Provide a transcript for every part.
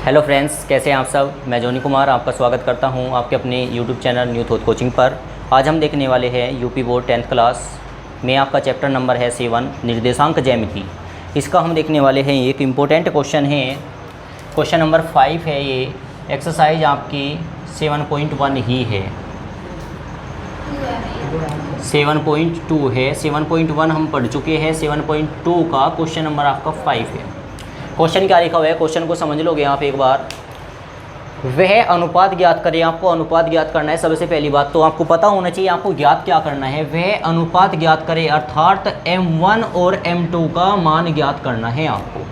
Hello friends, कैसे हैं आप सब। मैं जोनी कुमार आपका स्वागत करता हूं आपके अपने YouTube channel new thought coaching पर। आज हम देखने वाले हैं यूपी बोर्ड 10th क्लास में आपका चैप्टर नंबर है 7 निर्देशांक ज्यामिति। इसका हम देखने वाले हैं, एक इम्पोर्टेंट क्वेश्चन है, क्वेश्चन नंबर 5 है। ये एक्सरसाइज आपकी 7.1 ही है, 7.2 है। 7.1 हम पढ़ चुके हैं, 7.2 का क्वेश्चन नंबर आपका 5 है। क्वेश्चन क्या लिखा हुआ है, क्वेश्चन को समझ लोगे आप एक बार। वह अनुपात ज्ञात करें। आपको अनुपात ज्ञात करना है। सबसे पहली बात तो आपको पता होना चाहिए आपको ज्ञात क्या करना है। वह अनुपात ज्ञात करें अर्थात m1 और m2 का मान ज्ञात करना है आपको।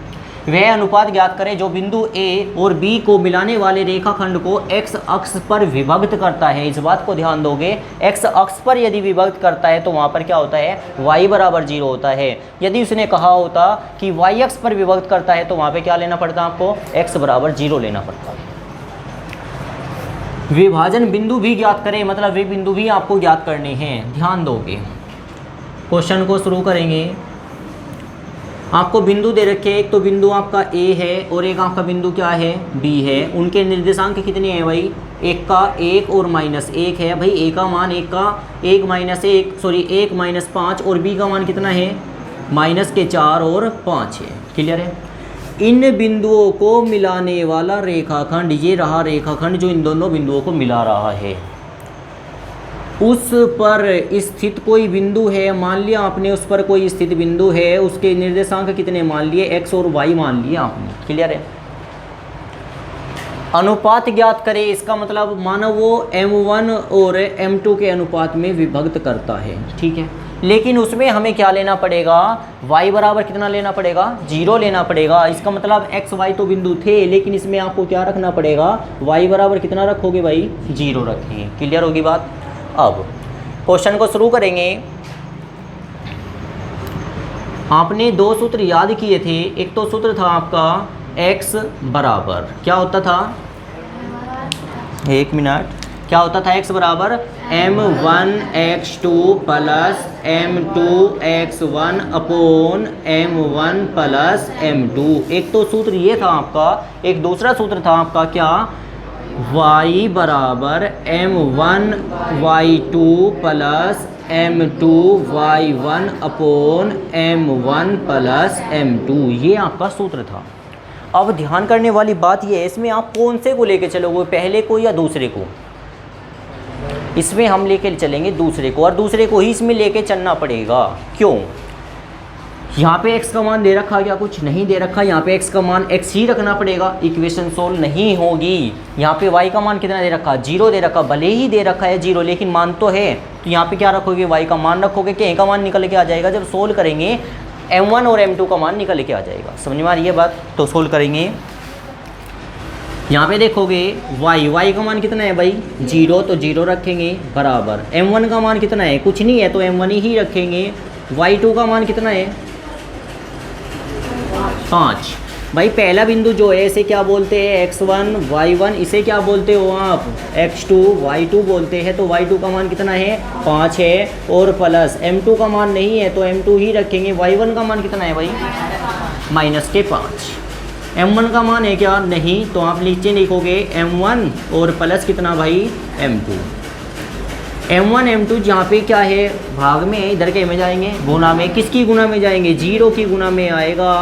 वह अनुपात ज्ञात करें जो बिंदु A और B को मिलाने वाले रेखाखंड को x अक्ष पर विभक्त करता है। इस बात को ध्यान दोगे, x अक्ष पर यदि विभक्त करता है तो वहाँ पर क्या होता है, y बराबर 0 होता है। यदि उसने कहा होता कि y अक्ष पर विभक्त करता है तो वहाँ पे क्या लेना पड़ता आपको, x बराबर 0 लेना पड़ता है। विभाजन बिंदु भी ज्ञात करें, मतलब वे बिंदु भी आपको ज्ञात करने हैं। ध्यान दोगे, क्वेश्चन को शुरू करेंगे। आपको बिंदु दे रखे, एक तो बिंदु आपका A है और एक आपका बिंदु क्या है, B है। उनके निर्देशांक कितने हैं भाई, एक का 1 और -1 है। भाई A का मान 1 का 1 - 5 और B का मान कितना है, -4 और 5 है। क्लियर है। इन बिंदुओं को मिलाने वाला रेखाखंड, ये रहा रेखाखंड जो इन दोनों बिंदुओं को मिला रहा है। उस पर स्थित कोई बिंदु है, मान लिया आपने उस पर कोई स्थित बिंदु है, उसके निर्देशांक कितने मान लिए, x और y मान लिया आपने। क्लियर है। अनुपात ज्ञात करें, इसका मतलब मानो वो m1 और m2 के अनुपात में विभक्त करता है। ठीक है, लेकिन उसमें हमें क्या लेना पड़ेगा, y बराबर कितना लेना पड़ेगा, 0 लेना पड़ेगा। इसका मतलब x y तो बिंदु थे, लेकिन इसमें आपको क्या रखना पड़ेगा, y बराबर कितना रखोगे भाई, 0 रखेंगे। क्लियर होगी बात। अब क्वेश्चन को शुरू करेंगे। आपने दो सूत्र याद किए थे। एक तो सूत्र था आपका x बराबर क्या होता था, एक मिनट, क्या होता था, x बराबर m1 x2 plus m2 x1 upon m1 plus m2। एक तो सूत्र ये था आपका। एक दूसरा सूत्र था आपका क्या, y बराबर m1 y2 plus m2 y1 upon m1 plus m2। ये आपका सूत्र था। अब ध्यान करने वाली बात ये है, इसमें आप कौन से को लेके चलोगे, पहले को या दूसरे को। इसमें हम लेके चलेंगे दूसरे को, और दूसरे को ही इसमें लेके चलना पड़ेगा। क्यों, यहाँ पे x का मान दे रखा, क्या कुछ नहीं दे रखा, यहाँ पे x का मान x ही रखना पड़ेगा। इक्वेशन सोल्व नहीं होगी। यहाँ पे y का मान कितना दे रखा, 0 दे रखा। भले ही दे रखा है 0, लेकिन मान तो है, तो यहाँ पे क्या रखोगे, y का मान रखोगे। k का मान निकल के आ जाएगा। जब सोल्व करेंगे m1 और m2 का मान निकल के आ जाएगा। समझ में आ रही है बात। तो सोल्व करेंगे, यहाँ पे देखोगे y का मान कितना है भाई, 0, तो 0 रखेंगे बराबर। m1 का मान कितना है, कुछ नहीं है, तो m1 ही रखेंगे। y2 का मान कितना है, 5। भाई पहला बिंदु जो है इसे क्या बोलते हैं, x1 y1, इसे क्या बोलते हो आप, x2 y2 बोलते हैं। तो y2 का मान कितना है, 5 है, और प्लस m2 का मान नहीं है तो m2 ही रखेंगे। y1 का मान कितना है भाई, -5। m1 का मान है क्या, नहीं, तो आप नीचे लिखोगे m1 और प्लस कितना भाई, m2। m1 m2 जहाँ पे क्या है, भाग में, इधर के में जाएंगे, गुना में। किसकी गुना में जाएंगे, 0 की गुना में आएगा।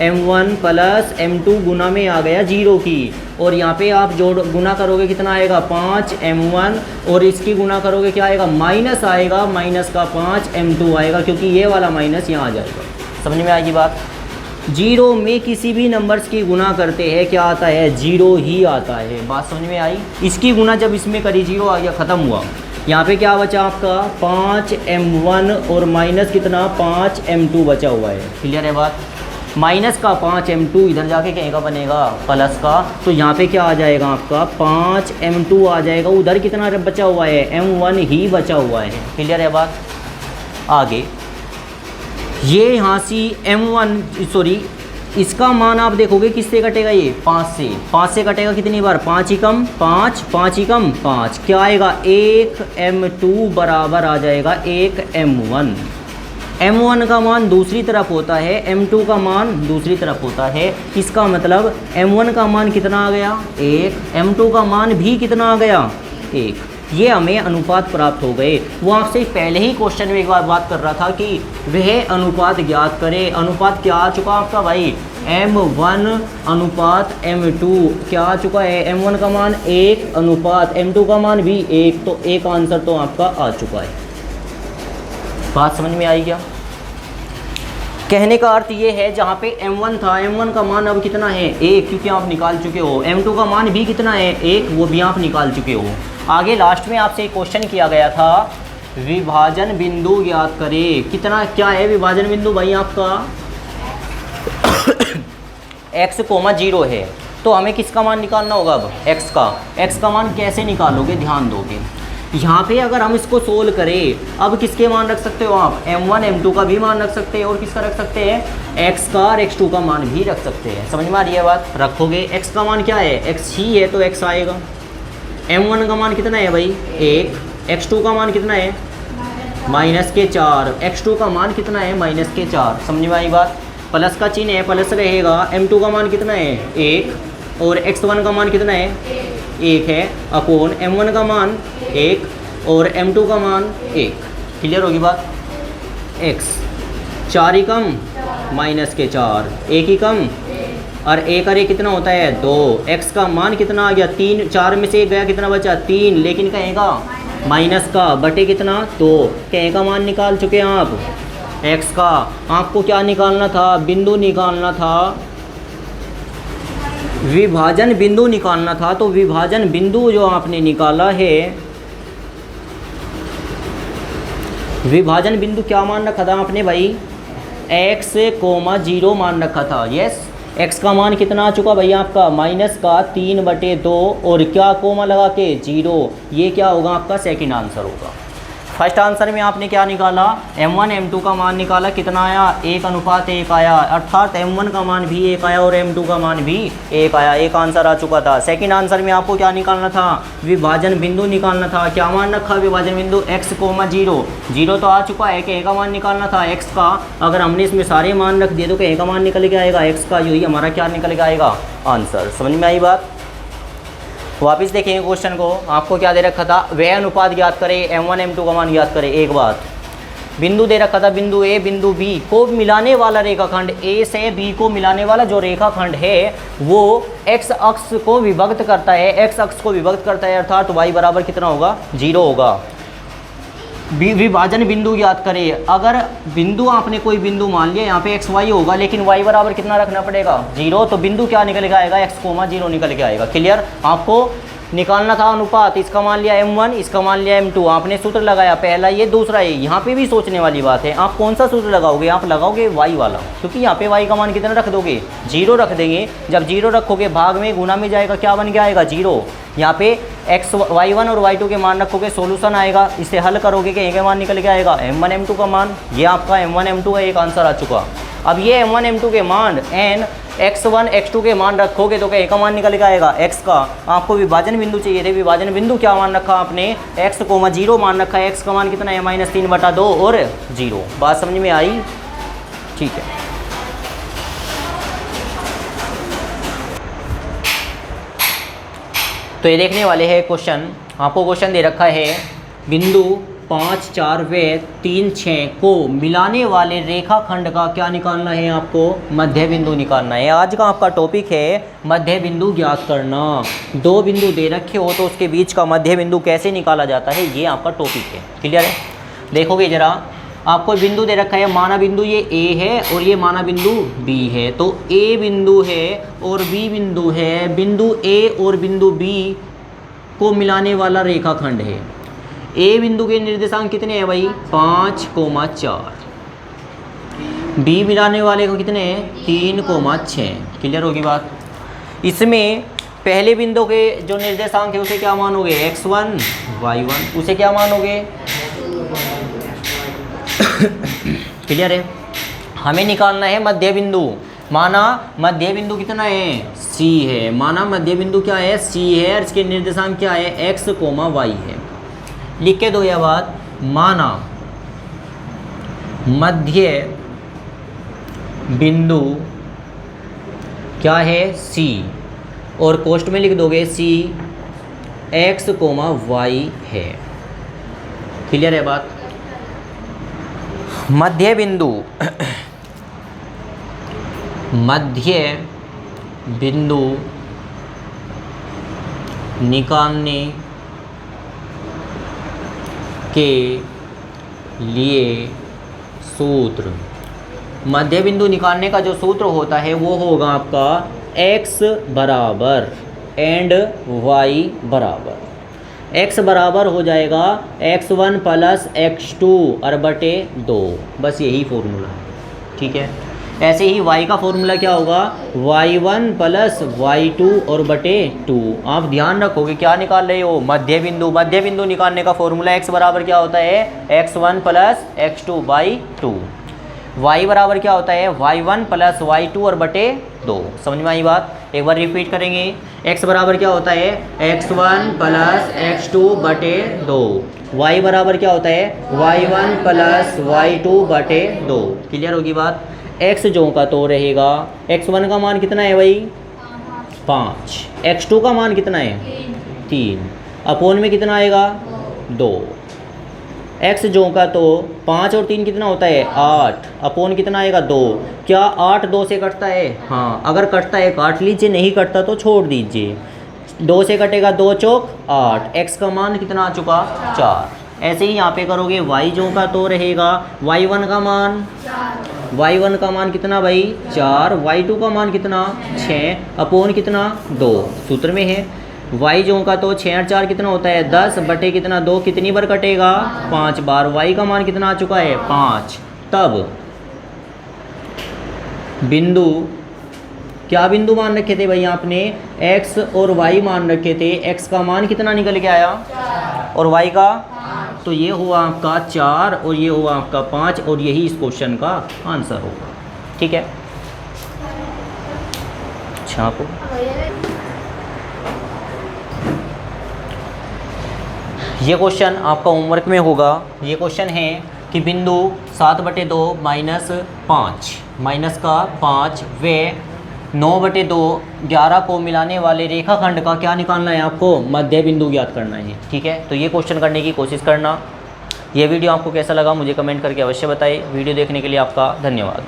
m1 प्लस m2 गुना में आ गया 0 की, और यहाँ पे आप जोड़ गुना करोगे कितना आएगा, 5 m1, और इसकी गुना करोगे क्या आएगा, माइनस आएगा, माइनस का 5 m2 आएगा, क्योंकि ये वाला माइनस यहाँ आ जाएगा। समझ में आएगी बात। 0 में किसी भी नंबर्स की गुना करते हैं क्या आता है, 0 ही आता है। बात समझ में आई। इसकी गुना जब इसमें करी 0 आ गया, ख़त्म हुआ। यहाँ पे क्या बचा आपका, 5 m1 और माइनस कितना, 5 m2 बचा हुआ है। क्लियर है बात। माइनस का 5 m2 इधर जाके कहीं का बनेगा, प्लस का, तो यहाँ पे क्या आ जाएगा आपका, 5 m2 आ जाएगा। उधर कितना बचा हुआ है, m1 ही बचा हुआ है। क्लियर है बात। आगे ये यहाँ से इसका मान आप देखोगे किससे कटेगा, ये 5 से कटेगा। कितनी बार, 5 ही कम 5, 5 ही कम 5, क्या आएगा, 1 m2 बराबर आ जाएगा 1 m1। m1 का मान दूसरी तरफ होता है, m2 का मान दूसरी तरफ होता है। इसका मतलब m1 का मान कितना आ गया 1, m2 का मान भी कितना आ गया 1। ये हमें अनुपात प्राप्त हो गए। वो आपसे पहले ही क्वेश्चन में एक बार बात कर रहा था कि वह अनुपात ज्ञात करे। अनुपात क्या आ चुका आपका भाई, m1 अनुपात m2 क्या आ चुका है, m1 का मान 1 अनुपात m2 का मान भी 1, तो एक आंसर तो आपका आ चुका है। बात समझ में आई क्या? कहने का अर्थ ये है जहाँ पे m1 था, m1 का मान अब कितना है 1, क्योंकि आप निकाल चुके हो। m2 का मान भी कितना है 1, वो भी आप निकाल चुके हो। आगे लास्ट में आपसे एक क्वेश्चन किया गया था, विभाजन बिंदु ज्ञात करें। कितना क्या है विभाजन बिंदु भाई आपका x, 0 है, तो हमें किसका मान निकालना होगा अब x का मान कैसे निकालोगे, ध्यान दोगे। यहाँ पे अगर हम इसको सोल्व करें, अब किसके मान रख सकते हो आप, m1 m2 का भी मान रख सकते हैं, और किसका रख सकते हैं x का और x2 का मान भी रख सकते हैं। समझ में आ रही है बात? रखोगे x का मान क्या है, x ही है तो x आएगा। m1 का मान कितना है भाई 1, x2 का मान कितना है -4, x2 का मान कितना है -4। समझ में आई बात? प्लस का चिन्ह है, प्लस रहेगा। m2 का मान कितना है 1, और x1 का मान कितना है 1 है, अपोन m1 का मान 1 और m2 का मान 1। क्लियर होगी बात? x 4 ही कम -4, 1 ही कम, और 1 और 1 कितना होता है 2। x का मान कितना आ गया 3, 4 में से 1 गया, कितना बचा 3, लेकिन कहेगा माइनस का बटे कितना 2, कहे का मान निकाल चुके हैं आप। x का आपको क्या निकालना था, बिंदु निकालना था, विभाजन बिंदु निकालना था। तो विभाजन बिंदु जो आपने निकाला है, विभाजन बिंदु क्या मान रखा था आपने भाई, x, 0 मान रखा था। यस, x का मान कितना आ चुका भाई आपका -3/2, और क्या कोमा लगा के 0। ये क्या होगा आपका सेकंड आंसर होगा। फर्स्ट आंसर में आपने क्या निकाला, m1 m2 का मान निकाला, कितना आया 1:1 आया, अर्थात m1 का मान भी 1 आया और m2 का मान भी 1 आया। एक आंसर आ चुका था। सेकंड आंसर में आपको क्या निकालना था, विभाजन बिंदु निकालना था। क्या मान रखा विभाजन बिंदु x, 0, 0 तो आ चुका है, कि का मान निकालना था x का। अगर हमने इसमें सारे मान रख दिए तो कि का मान निकल के आएगा x का, यही हमारा क्या निकल के आएगा आंसर। समझ में आई बात? वापस देखेंगे क्वेश्चन को। आपको क्या दे रखा था, वह अनुपात ज्ञात करें, m1 m2 का मान ज्ञात करें। एक बात, बिंदु दे रखा था, बिंदु a बिंदु b को मिलाने वाला रेखाखंड, a से b को मिलाने वाला जो रेखाखंड है वो x अक्ष को विभक्त करता है, x अक्ष को विभक्त करता है, अर्थात y बराबर कितना होगा 0 होगा। विभाजन बिंदु ज्ञात करें। अगर बिंदु आपने कोई बिंदु मान लिया, यहाँ पे x y होगा, लेकिन y बराबर कितना रखना पड़ेगा 0, तो बिंदु क्या निकल के आएगा x, 0 निकल के आएगा। क्लियर? आपको निकालना था अनुपात, इसका मान लिया m1, इसका मान लिया m2, आपने सूत्र लगाया, पहला ये दूसरा ये। यहाँ पे भी सोचने वाली बात है, आप कौन सा सूत्र लगाओगे, आप लगाओगे y वाला, क्योंकि यहाँ पे y का मान कितना रख दोगे 0 रख देंगे। जब 0 रखोगे भाग में गुना में जाएगा, क्या बन के आएगा 0। यहाँ पे x, y1 और y2 के मान रखोगे, सोल्यूशन आएगा, इसे हल करोगे कि एक मान निकल के आएगा m1 m2 का मान। ये आपका m1 m2 का एक आंसर आ चुका। अब ये m1 m2 के मान n x1 x2 के मान रखोगे तो क्या का मान निकल के आएगा x का। आपको विभाजन बिंदु चाहिए थे, विभाजन बिंदु क्या मान रखा आपने x, 0 मान रखा है, x का मान कितना है -3/2 और 0। बात समझ में आई? ठीक है। तो ये देखने वाले हैं क्वेश्चन। आपको क्वेश्चन दे रखा है, बिंदु 5, 4 व 3, 6 को मिलाने वाले रेखाखंड का क्या निकालना है, आपको मध्य बिंदु निकालना है। आज का आपका टॉपिक है मध्य बिंदु ज्ञात करना। दो बिंदु दे रखे हो तो उसके बीच का मध्य बिंदु कैसे निकाला जाता है, ये आपका टॉपिक है। क्लियर है? देखोगे जरा, आपको बिंदु दे रखा है, माना बिंदु ये A है और ये माना बिंदु B है। तो A बिंदु है और B बिंदु है, बिंदु A और बिंदु B को मिलाने वाला रेखाखंड है। A बिंदु के निर्देशांक कितने हैं भाई 5, 4। B मिलाने वाले को कितने हैं 3, 6। क्लियर होगी बात? इसमें पहले बिंदु के जो निर्देशांक है उसे क्या मानोगे x1 y1, उसे क्या मानोगे क्लियर है? हमें निकालना है मध्य बिंदु। माना मध्य बिंदु कितना है C है, माना मध्य बिंदु क्या है C है और इसके निर्देशांक क्या है x, y है। लिख के दो यह बात, माना मध्य बिंदु क्या है C, और कोष्ठ में लिख दोगे C x, y है। क्लियर है बात? मध्य बिंदु मध्य बिंदु निकालने के लिए सूत्र, मध्य बिंदु निकालने का जो सूत्र होता है वो होगा आपका x बराबर एंड y बराबर, x बराबर हो जाएगा x1 प्लस x2 और बटे 2, बस यही फॉर्मूला है। ठीक है, ऐसे ही y का फॉर्मूला क्या होगा, y1 प्लस y2 और बटे 2। आप ध्यान रखोगे क्या निकाल रहे हो, मध्य बिंदु। मध्य बिंदु निकालने का फॉर्मूला x बराबर क्या होता है, x1 plus x2 by 2। y बराबर क्या होता है, y1 प्लस y2 और बटे 2। समझ में आई बात? एक बार रिपीट करेंगे। x बराबर क्या होता है, x1 प्लस x2 बटे 2। y बराबर क्या होता है, y1 प्लस y2 बटे 2। क्लियर होगी बात? x जो का तो रहेगा, x1 का मान कितना है भाई 5, x2 का मान कितना है 3, अपोन में कितना आएगा 2। x जो का तो 5 और 3 कितना होता है 8, अपोन कितना आएगा 2। क्या 8 2 से कटता है? हाँ, अगर कटता है काट लीजिए, नहीं कटता तो छोड़ दीजिए। 2 से कटेगा 2 चौक 8, x का मान कितना आ चुका 4। ऐसे ही यहाँ पे करोगे, y जो का तो रहेगा, y1 का मान कितना भाई 4, y2 का मान कितना 6, अपोन कितना 2, सूत्र में है। y जो का तो 6 और 4 कितना होता है 10 बटे कितना 2, कितनी बार कटेगा 5 बार। y का मान कितना आ चुका है 5। तब बिंदु, क्या बिंदु मान रखे थे भाई आपने, x और y मान रखे थे। x का मान कितना निकल के आया और y का, तो ये हुआ आपका 4 और ये हुआ आपका 5, और यही इस क्वेश्चन का आंसर होगा। ठीक है, छापो। ये क्वेश्चन आपका होमवर्क में होगा। ये क्वेश्चन है कि बिंदु 7/2 माइनस 5 माइनस का 5 व 9/2 11 को मिलाने वाले रेखाखंड का क्या निकालना है आपको, मध्य बिंदु ज्ञात करना है। ठीक है, तो ये क्वेश्चन करने की कोशिश करना। ये वीडियो आपको कैसा लगा मुझे कमेंट करके अवश्य बताइए। वीडियो देखने के लिए आपका धन्यवाद।